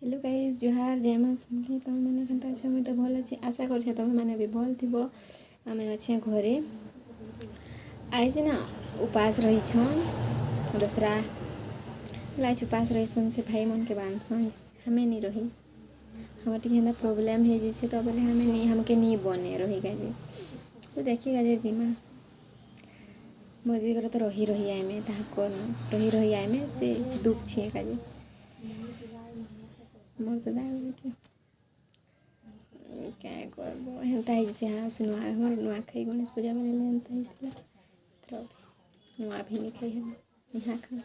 hello guys जुहार जय माँ समझे तुम मैंने केनता अच्छे मुझे तो भल अच्छे आशा कर तुम मैंने भी भल थी आम अच्छे घरे आज ना उपास रही छन दसरा लाइच उपास रही से भाई मन के बांधसन हमें नहीं रही हमारे टी प्रोब्लेम है जैसे तो बोले हमें नहीं हमके नहीं बने रही गाजे तो देखिए गाजे जीमा मोदी कर तो रही रही आए में रही आए में से दुख छे गाजे मोर तो दाई क्या करबो हेंता है जैसे हाँ से नुआ हमर नुआ खाई गणेश पूजा में हेंता ही थरो नुआ भी नहीं खाई हम यहाँ खा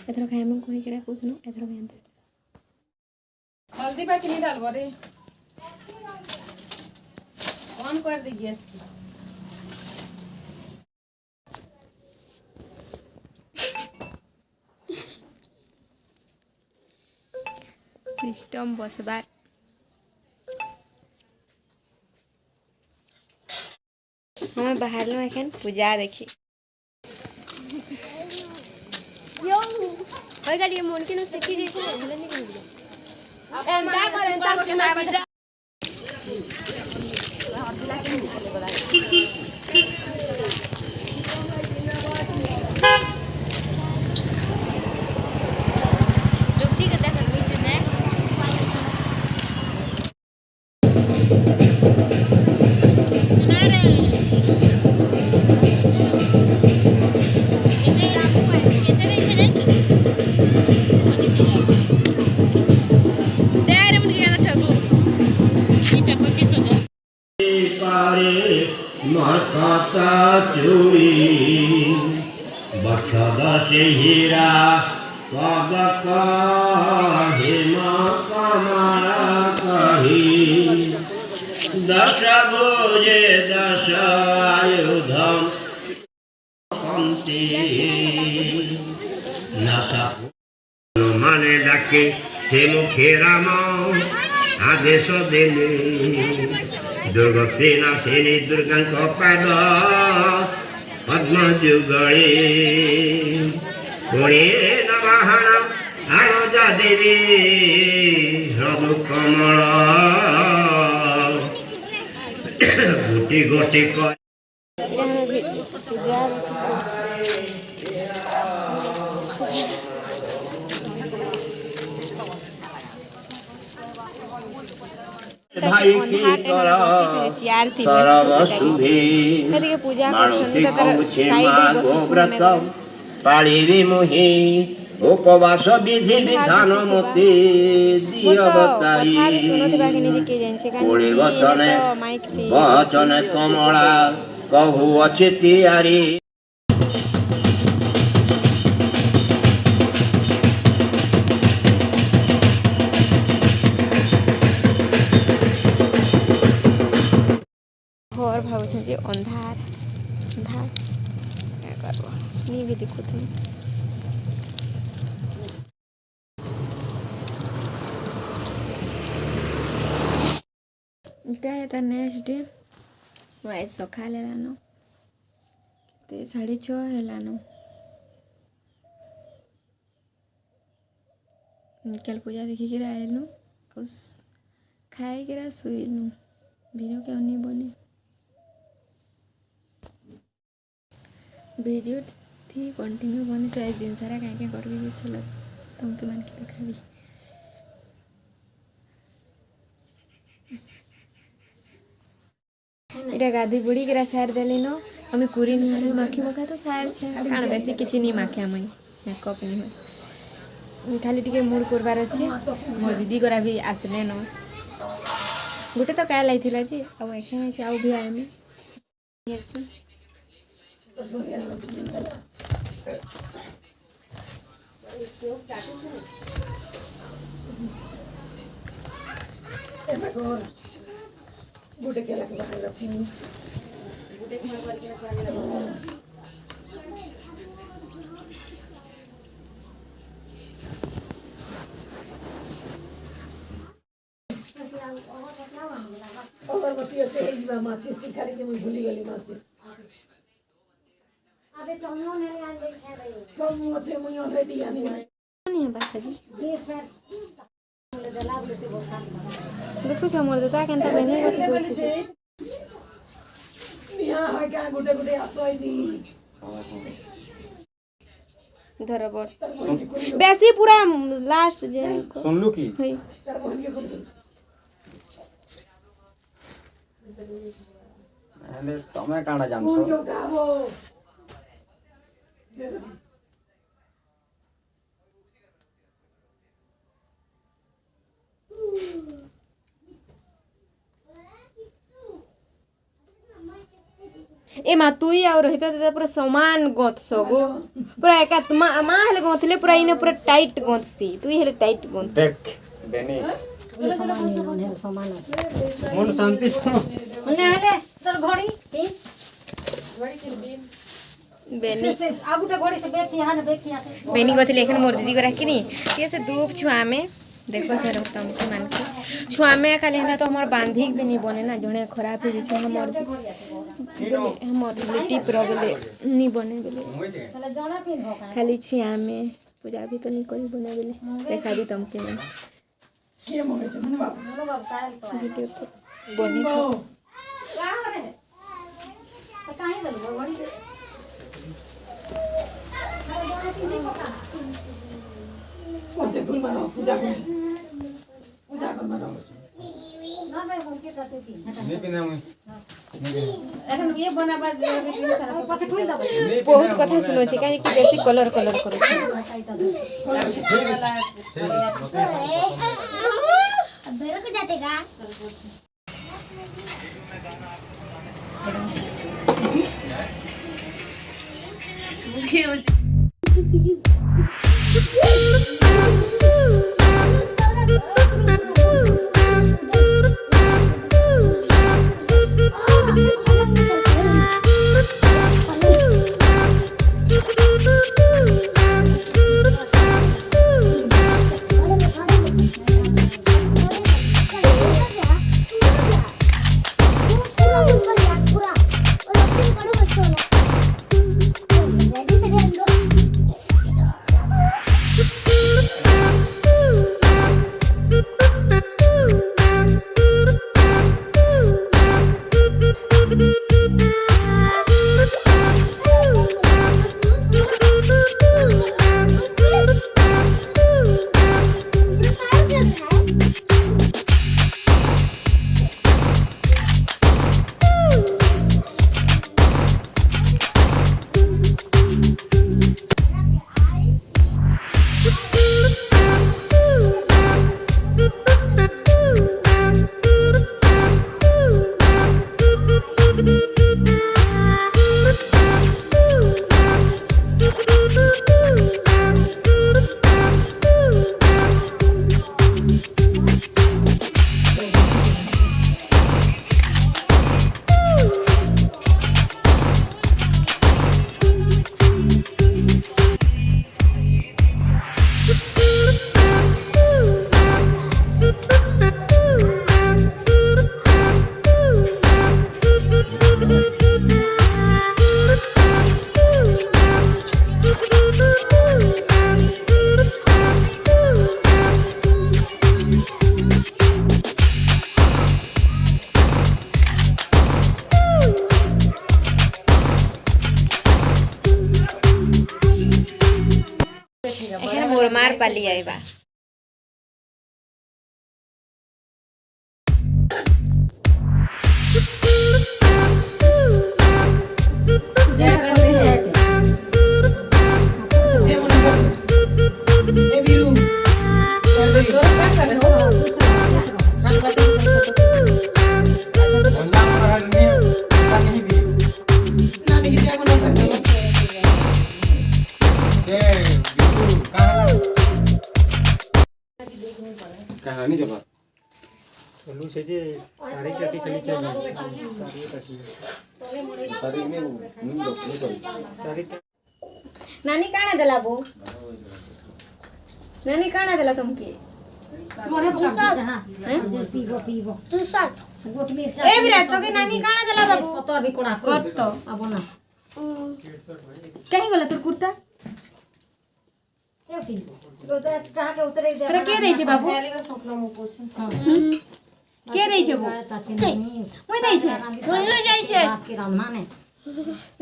एथरो खाए हम कोई केरा कुछ न एथरो हेंता हल्दी बाकी नहीं डाल रे ऑन कर दे गैस की सिस्टम बसबार हम बाहर लो एखन पूजा देखी होय गाड़ी मन के न सीखी जे छै हेले नहीं कर एंता कर एंता के ना बजा जुगती के देख बीच में सुना रे महता चूड़ी बखदा से हीरा कबक हेमा कमला कही दश भुजे दश आयुधम पंक्ति नशा माने डाके से मुखे राम आदेश देले दुर्गसेना सेनी दुर्गा पाद पद्म जुगले पुणे नवाहन आनजा देवी हृदु कमल गोटी गोटी कर भाई की चार थी पूजा पाड़ी मुहि उपवास विधि विधान मते वचन कमला कहू अच्छे तियारी घर भाव जे अंधार अंधार क्या करबो नहीं भी देखो तुम इतना नेक्स्ट डे वो सखा लेलानो ते 6:30 हेलानो कल पूजा देखी के आएनु उस खाए के सुईनु वीडियो के नहीं बने वीडियो थी कंटिन्यू बने तो एक दिन सारा क्या क्या कर भी चलो तुमके मन के दिखावी इटा गाधी बुड़ी के सार देली न हमें कुरी नहीं माखी मखा तो सार छे काण बेसी किछि नहीं माखे हमें मेकअप नहीं हो खाली टिके मूड करबार अछि मो दीदी करा भी आसले न गोटे तो क्या लाइथिला जी अब एखने से आउ भी आए में गुटे के लगे बाहर रखी गुटे के मार के पानी और बतिया से इजला माचिस खाली के मैं भूली गली माचिस अबे तो उन्होंने ले आने खा रही सब मुझे मुझे ऑलरेडी आने नहीं है बस जी ये सर देखु छ मोर दादा केनता बेनी गति दोछि निया क्या गुटे गुटे आसोई दी धर बड़ बेसी पूरा लास्ट जे सुनलु की होई तार बहन के गुटे हेले तमे काना कौन जानसो के उठाबो ए मा तुई और रहित दादा पूरा समान गोत सगो पूरा एका मा हेले गोथले पूरा इने पूरा टाइट गोथसी तुई हेले टाइट गोथ देख बेनी मन शांति बेनी बेनी गोथले एखन मोर दीदी को राखिनी ये से धूप छुआ में देखो से रखता हूं मान के छुआ में खाली हंदा तो हमर बांधिक भी नहीं बने ना जणे खराब हो जे हमर लिट्टी प्रॉब्लम नहीं बने बेले खाली छिया में पूजा भी तो नहीं करी बने बेले देखा भी तुमके में के मगे छे मनु बाबू वीडियो पे बनी का रे कौन से फूल मानो पूजा कर मानो नी बिना मुई बहुत कथा सुनो छी काहे कि बेसी कलर करो मोर मार पाली आइबा कहानी जब बोलू से जे तारीख कटी खाली चाहिए तारीख में मुन लोग नहीं करी तारीख नानी काना देला बो नानी काना देला तुमके ए विराट तो के नानी काना देला बाबू कर तो कहीं गला तोर कुर्ता ଏଟା କିଏ ଦେଇଛି ବାବୁ କିଏ ଦେଇছে ବୋ ମୁଇଁ ଦେଇছে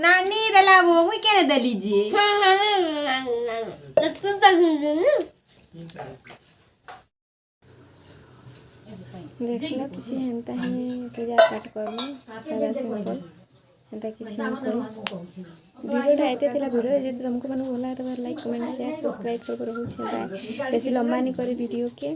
ନାନୀ ଦେଲା ବୋ ମୁଇଁ କେନେ ଦେଲି ଯେ देखलो किसी हेंता ही पूजा पाठ करलो सादा सिंपल हेंता किसी नहीं करी वीडियो एते थिला वीडियो जे तुमको माने भला तो लाइक कमेंट शेयर सब्सक्राइब कर रहू छै बेसी लंबा नहीं करी वीडियो के